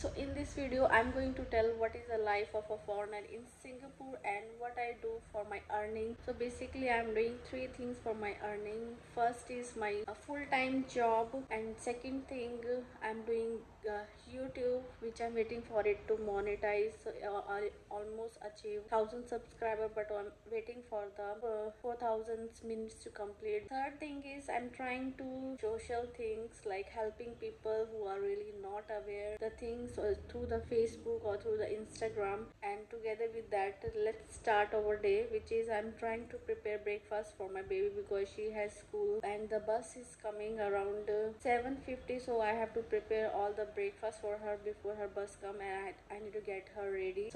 So in this video I'm going to tell what is the life of a foreigner in Singapore and what I do for my earning. So basically I'm doing three things for my earning. First is my full-time job, and second thing I'm doing YouTube, which I'm waiting for it to monetize. I almost achieved 1000 subscriber, but I'm waiting for the 4000 minutes to complete. Third thing is I'm trying to social things like helping people who are really not aware the things through the Facebook or through the Instagram. And together with that, let's start our day, which is I'm trying to prepare breakfast for my baby because she has school and the bus is coming around 7:50, so I have to prepare all the breakfast for her before her bus come, and I need to get her ready.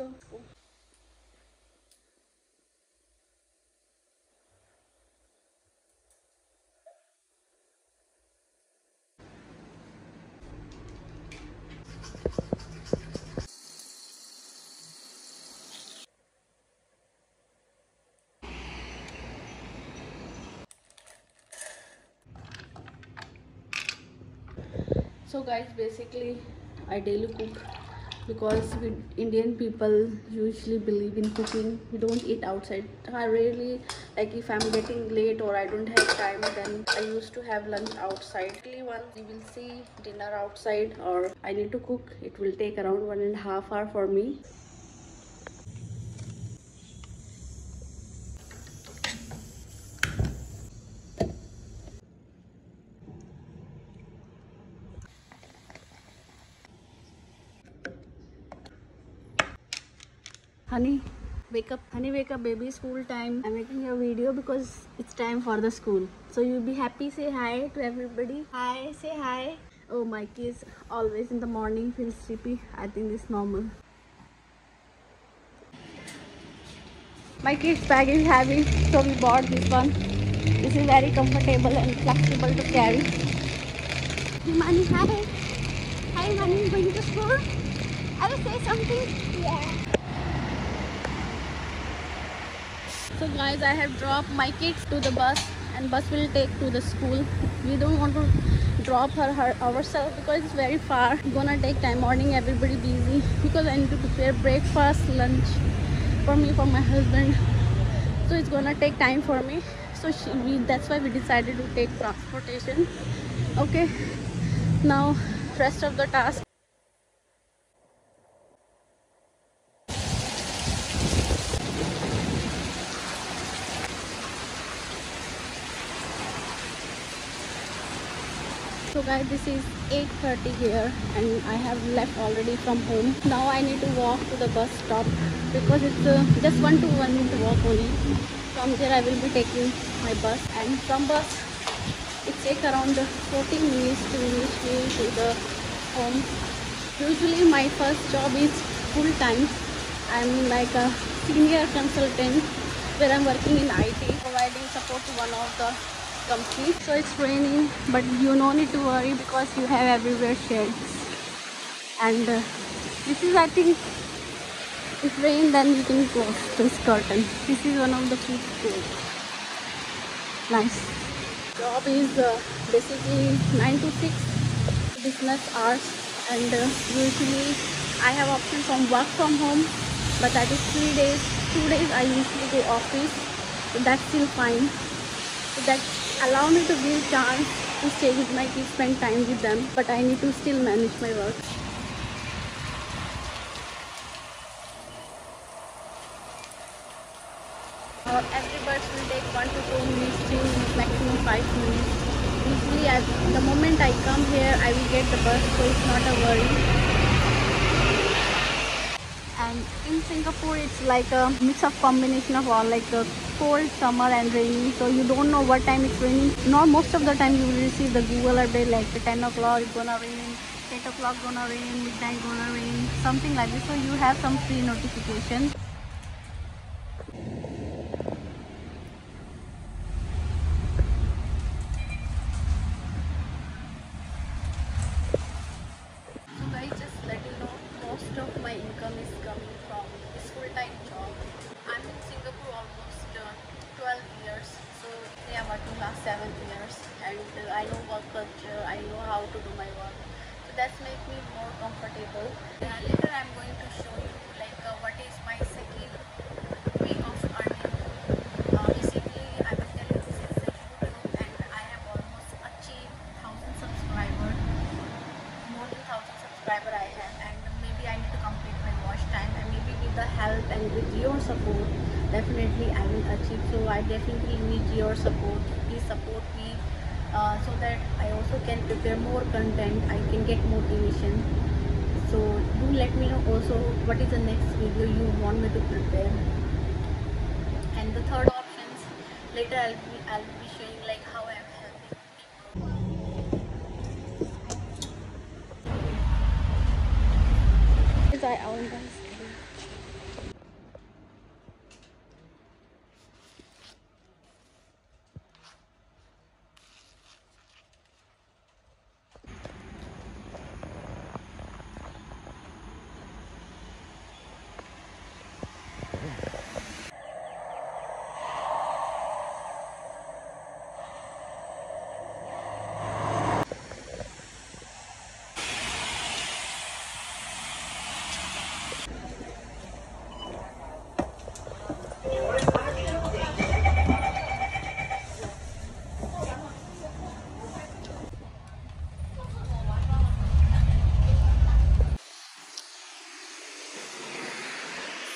So guys, basically I daily cook because we Indian people usually believe in cooking. We don't eat outside. I rarely, like if I'm getting late or I don't have time, then I used to have lunch outside. Once you will see dinner outside or I need to cook, it will take around 1.5 hours for me. Honey, wake up. Honey, wake up, baby. School time. I'm making a video because it's time for the school. So you'll be happy. Say hi to everybody. Hi, say hi. Oh, my kids always in the morning feel sleepy. I think it's normal. My kids' bag is heavy, so we bought this one. This is very comfortable and flexible to carry. Mani, hi. Hi, Mani, going to school? I will say something. Yeah. So guys, I have dropped my kids to the bus and bus will take to the school. We don't want to drop her ourselves because it's very far. It's gonna take time. Morning everybody busy because I need to prepare breakfast, lunch for me, for my husband. So it's gonna take time for me. So that's why we decided to take transportation. Okay, now rest of the task. So guys, this is 8:30 here and I have left already from home. Now I need to walk to the bus stop because it's just 1 to 1 minute walk only. From there I will be taking my bus, and from bus it takes around 14 minutes to reach me to the home. Usually my first job is full time. I'm like a senior consultant where I'm working in IT, providing support to one of the company. So it's raining, but you no need to worry because you have everywhere shades. And this is, I think, if rain then you can close this curtain. This is one of the food stores. Nice. Job is basically 9 to 6 business hours, and usually I have option from work from home, but that is 3 days. 2 days I usually go office, so that's still fine. So that allow me to give chance to stay with my kids, spend time with them, but I need to still manage my work. Every bus will take 1 to 2 minutes, 3 minutes, maximum 5 minutes. Usually the moment I come here I will get the bus, so it's not a worry. And in Singapore it's like a mix of combination of all, like a cold, summer and rainy, so you don't know what time it's raining. Not most of the time you will receive the Google update like 10 o'clock it's gonna rain, 8 o'clock gonna rain, midnight gonna rain, something like this, so you have some free notification. So guys, just let you know, most of my income is coming from this full-time job. I'm in Singapore almost 12 years, so they are working last 7 years, and I know work culture, I know how to do my work. So that's make me more comfortable. Later I'm going to show you like what is my second way of earning. Basically I will tell you, this is the YouTube and I have almost achieved 1000 subscribers, more than 1000 subscriber I have, and maybe I need to complete my watch time, and maybe with the help and with your support definitely I will achieve. So I definitely need your support. Please support me so that I also can prepare more content, I can get motivation. So do let me know also what is the next video you want me to prepare. And the third options, later I'll be showing like how I'm helping people. I own guys.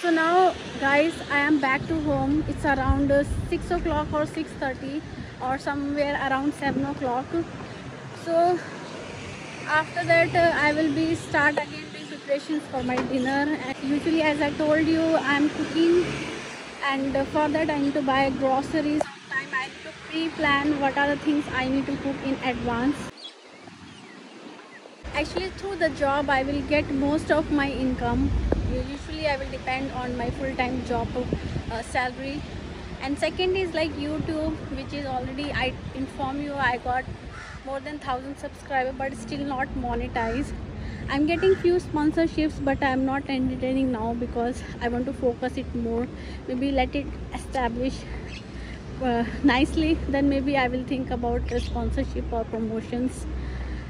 So now guys, I am back to home. It's around 6 o'clock or 6:30 or somewhere around 7 o'clock. So after that I will be start again doing preparations for my dinner. And usually, as I told you, I am cooking, and for that I need to buy groceries. Sometimes I need to pre-plan what are the things I need to cook in advance. Actually, through the job I will get most of my income. Usually I will depend on my full-time job salary. And second is like YouTube, which is already, I inform you, I got more than 1000 subscribers but still not monetized. I'm getting few sponsorships but I'm not entertaining now because I want to focus it more. Maybe let it establish nicely, then maybe I will think about sponsorship or promotions.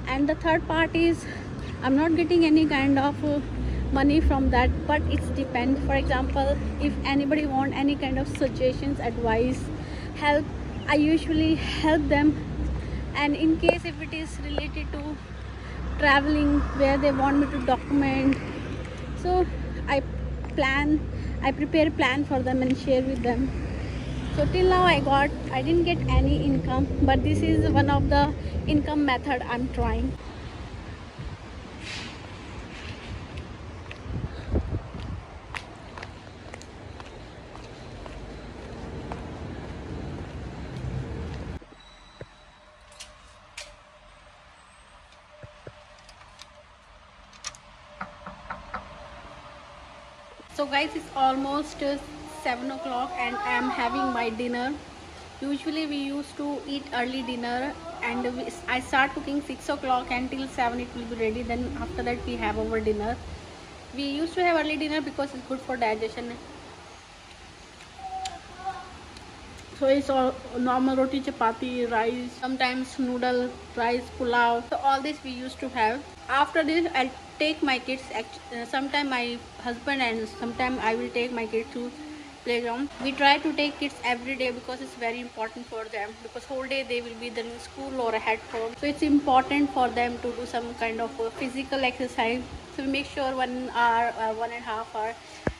And the third part is I'm not getting any kind of money from that, but it's depends. For example, if anybody want any kind of suggestions, advice, help, I usually help them. And in case if it is related to traveling where they want me to document, so I prepare a plan for them and share with them. So till now I didn't get any income, but this is one of the income method I'm trying. So guys, it's almost 7 o'clock and I am having my dinner. Usually we used to eat early dinner, and I start cooking 6 o'clock until 7 it will be ready. Then after that we have our dinner. We used to have early dinner because it's good for digestion. So it's all normal roti, chapati, rice, sometimes noodle, rice, pulao. So all this we used to have. After this I'll take my kids, sometime my husband, and sometime I will take my kids to playground. We try to take kids every day because it's very important for them, because whole day they will be either in school or at home. So it's important for them to do some kind of physical exercise. So we make sure 1 hour, 1.5 hour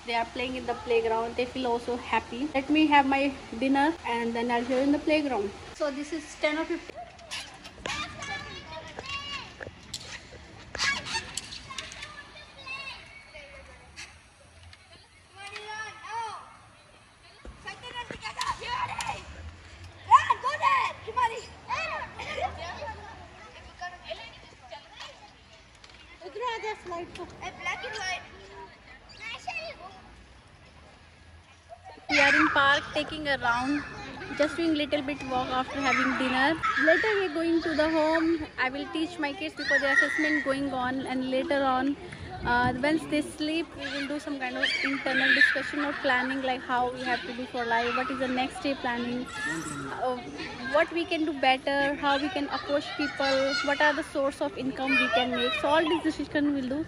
they are playing in the playground. They feel also happy. Let me have my dinner and then I'll show you in the playground. So this is 10 or 15. We are in park taking a round, just doing little bit walk after having dinner. Later we're going to the home. I will teach my kids because the assessment going on, and later on Once they sleep, we will do some kind of internal discussion or planning, like how we have to do for life, what is the next day planning, uh, what we can do better, how we can approach people, what are the source of income we can make. So all this decision we'll do